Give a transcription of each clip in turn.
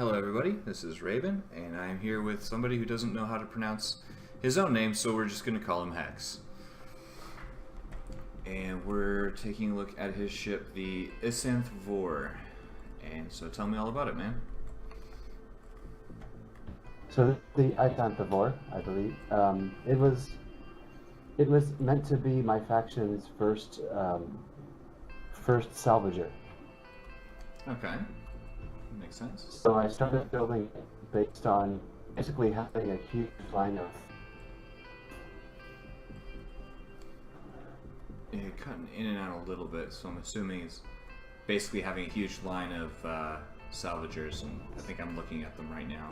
Hello everybody, this is Raven, and I'm here with somebody who doesn't know how to pronounce his own name, so we're just going to call him Hex. And we're taking a look at his ship, the Isanth Vor. And so tell me all about it, man. So the Isanth Vor, I believe, it was meant to be my faction's first salvager. Okay, makes sense. So I started building it based on basically having a huge line of. Yeah, cutting in and out a little bit, so I'm assuming it's basically having a huge line of salvagers, and I think I'm looking at them right now.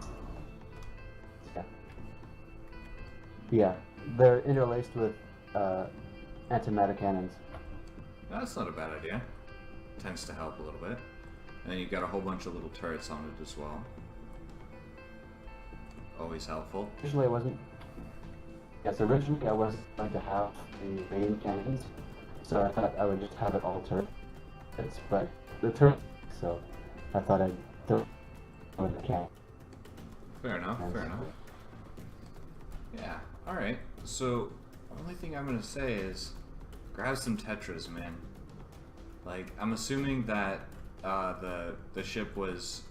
Yeah, they're interlaced with antimatter cannons. That's not a bad idea. Tends to help a little bit. And then you've got a whole bunch of little turrets on it as well. Always helpful. Originally, I wasn't. Yes, originally I wasn't going to have the main cannons, so I thought I would just have it all turrets. But the turret, so I thought I'd throw in the cannon. Fair enough. Fair enough. Yeah. All right. So, only thing I'm gonna say is, grab some Tetras, man. Like, I'm assuming that the ship was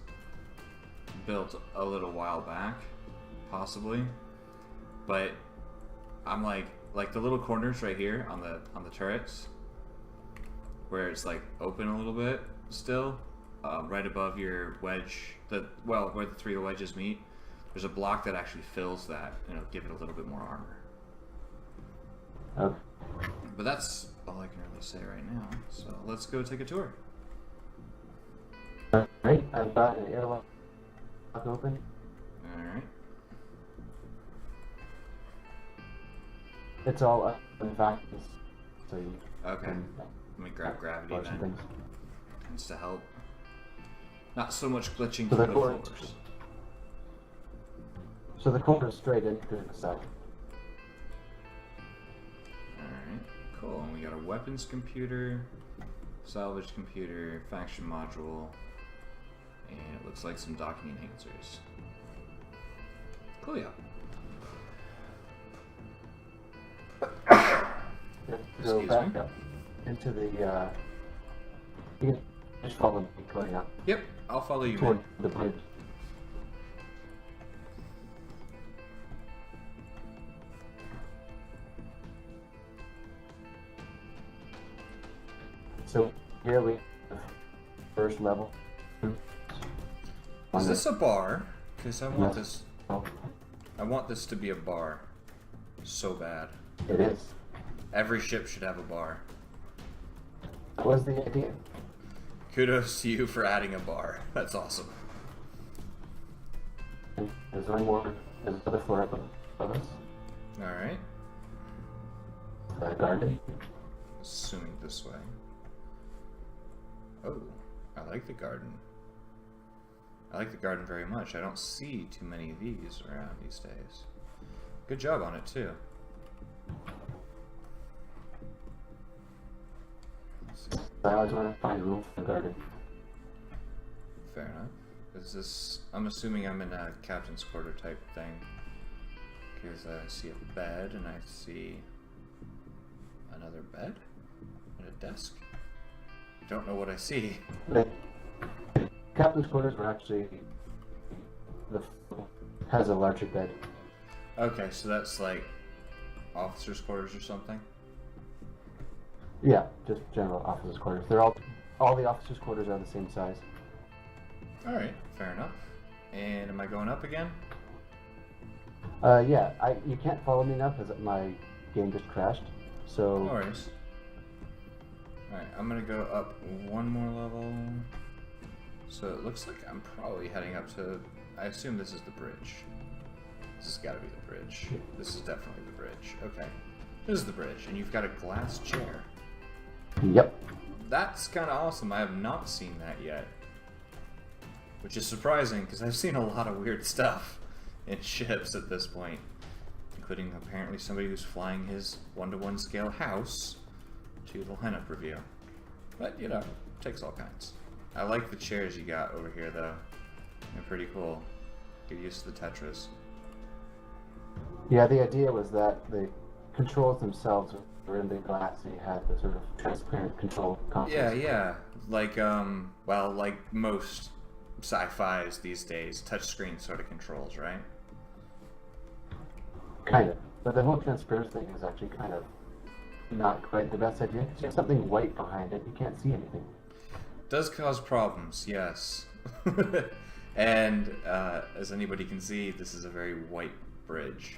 built a little while back, possibly, but I'm like the little corners right here on the turrets, where it's like open a little bit still, right above your wedge, where the three wedges meet. There's a block that actually fills that, and it'll give it a little bit more armor. Okay. But that's all I can really say right now. So let's go take a tour. Alright, I've got an airlock open. Alright. It's all up in fact, so you Okay. can Let me grab gravity watch some then. things. Tends to help. Not so much glitching So through the the core- floors. So the core is straight into the side. Alright, cool. And we got a weapons computer, salvage computer, faction module, and it looks like some docking enhancers. Cool, yeah. Go Excuse back me? up into the you can just follow me going up Yep, I'll follow you, toward man. the bridge. So here we have first level. Is this a bar? Because I want Yes. this. Oh, I want this to be a bar. So bad. it is. Every ship should have a bar. That was the idea. Kudos to you for adding a bar. That's awesome. There's one more. There's another floor above us. Alright. The garden. Assuming this way. Oh, I like the garden. I like the garden very much. I don't see too many of these around these days. Good job on it, too. Let's see. I always want to find room for the garden. Fair enough. Is this... I'm assuming I'm in a captain's quarter type thing. Because I see a bed, and I see another bed? And a desk? I don't know what I see. The captain's quarters were actually has a larger bed. Okay, so that's like officers' quarters or something? Yeah, just general officers' quarters. They're all the officers' quarters are the same size. Alright, fair enough. And am I going up again? Yeah, you can't follow me now because my game just crashed. So No worries. Alright, I'm gonna go up one more level. So it looks like I'm probably heading up to... I assume this is the bridge. This has gotta be the bridge. This is definitely the bridge. Okay. This is the bridge, and you've got a glass chair. yep. That's kinda awesome. I have not seen that yet. Which is surprising, because I've seen a lot of weird stuff in ships at this point. Including apparently somebody who's flying his 1-to-1 scale house to the lineup review. But, you know, takes all kinds. I like the chairs you got over here, though. They're pretty cool. Get used to the Tetris. Yeah, the idea was that the controls themselves were in the glass, and you had the sort of transparent control consoles. Yeah. Like, well, like most sci-fis these days, touchscreen sort of controls, right? Kind of. But the whole transparency thing is actually kind of not quite the best idea. If you have something white behind it, you can't see anything. Does cause problems, yes. And as anybody can see, this is a very white bridge,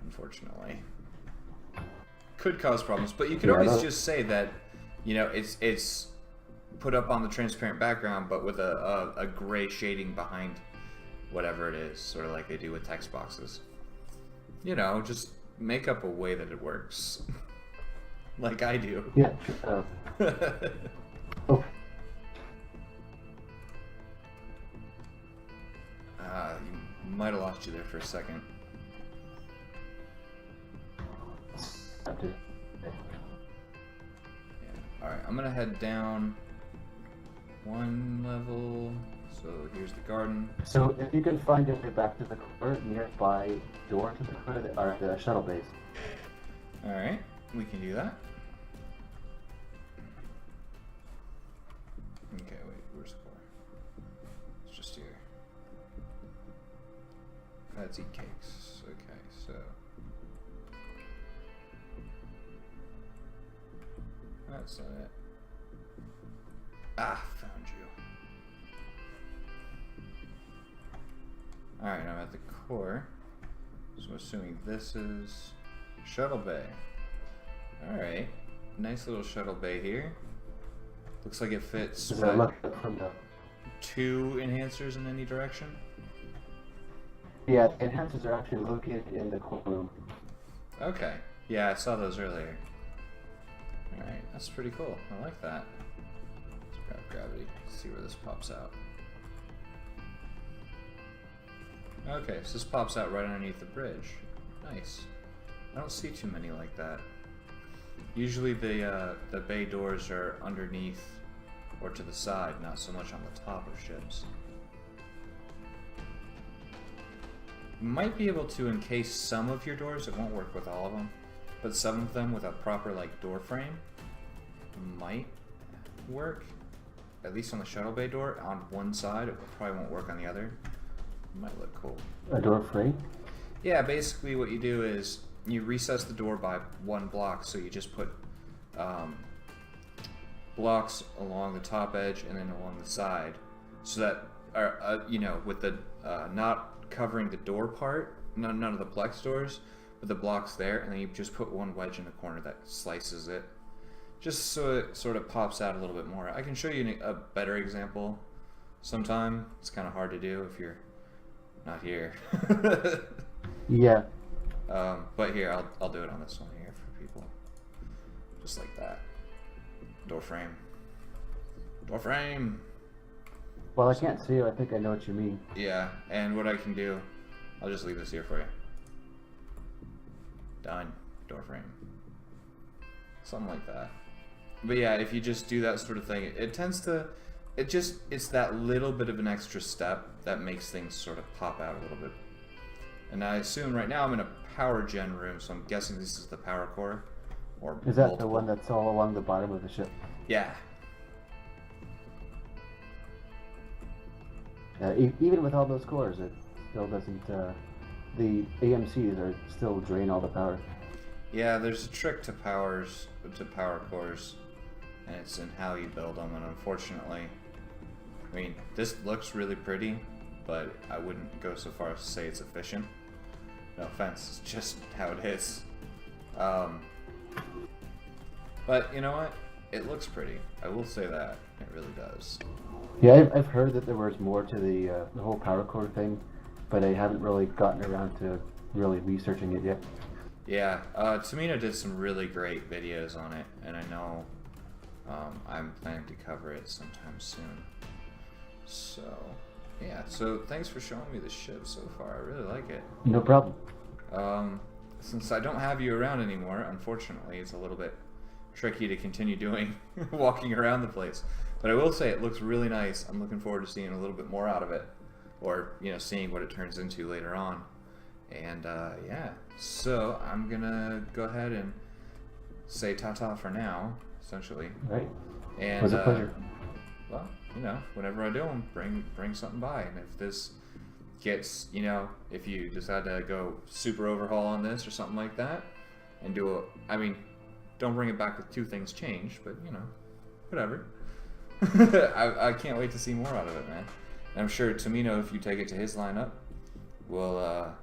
unfortunately. Could cause problems, but you could always just say that, you know, it's put up on the transparent background, but with a gray shading behind whatever it is, sort of like they do with text boxes. You know, just make up a way that it works, like I do. Yeah. Oh. You might have lost you there for a second. Yeah. Alright, I'm gonna head down one level. So here's the garden. So if you can find your way back to the core nearby door to the core, or the shuttle base. Alright, we can do that. Okay, wait, where's the core? It's just here. Let's eat cakes. Okay, so that's not it. Ah, found you. Alright, I'm at the core. So assuming this is shuttle bay. Alright. Nice little shuttle bay here. Looks like it fits Does that look from the... 2 enhancers in any direction. Yeah, the enhancers are actually located in the core room. Okay. Yeah, I saw those earlier. Alright, that's pretty cool. I like that. Let's grab gravity, see where this pops out. Okay, so this pops out right underneath the bridge. Nice. I don't see too many like that. Usually the bay doors are underneath or to the side, not so much on the top of ships. You might be able to encase some of your doors. It won't work with all of them, but some of them with a proper like door frame might work. At least on the shuttle bay door on one side. It probably won't work on the other. It might look cool. A door frame? Yeah, basically what you do is you recess the door by 1 block, so you just put blocks along the top edge and then along the side, so that you know, with the not covering the door part, none of the plex doors, but the blocks there, and then you just put 1 wedge in the corner that slices it, just so it sort of pops out a little bit more. I can show you a better example sometime. It's kind of hard to do if you're not here. Yeah. But here, I'll do it on this one here for people. Just like that. Door frame. Door frame! Well, I can't see you. I think I know what you mean. Yeah, and what I can do, I'll just leave this here for you. Done. Door frame. Something like that. But yeah, if you just do that sort of thing, it tends to, it's that little bit of an extra step that makes things sort of pop out a little bit. And I assume right now I'm in a power gen room, so I'm guessing this is the power core. Or Is that multiple. the one that's all along the bottom of the ship? Yeah. Even with all those cores, it still doesn't, the AMCs are still drain all the power. Yeah, there's a trick to power cores, and it's in how you build them, and unfortunately, I mean, this looks really pretty, but I wouldn't go so far as to say it's efficient. No offense, it's just how it is. But you know what? It looks pretty. I will say that. It really does. Yeah, I've heard that there was more to the whole power core thing, but I haven't really gotten around to really researching it yet. Yeah, Tamina did some really great videos on it, and I know I'm planning to cover it sometime soon. So, yeah, so thanks for showing me the ship so far. I really like it. No problem. Since I don't have you around anymore, unfortunately, it's a little bit tricky to continue doing walking around the place. But I will say it looks really nice. I'm looking forward to seeing a little bit more out of it. or seeing what it turns into later on. And yeah, so I'm gonna go ahead and say ta-ta for now, essentially. Right. And It was a pleasure. well, whenever I do them, bring something by. And if this gets, if you decide to go super overhaul on this or something like that, and don't bring it back with 2 things changed, but whatever. I can't wait to see more out of it, man. And I'm sure Tamino, if you take it to his lineup, will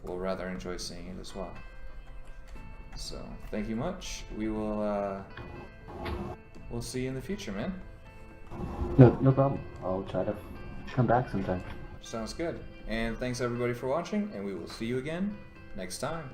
rather enjoy seeing it as well. So thank you much. We'll see you in the future, man. No problem. I'll try to come back sometime. Sounds good. And thanks everybody for watching, and we will see you again next time.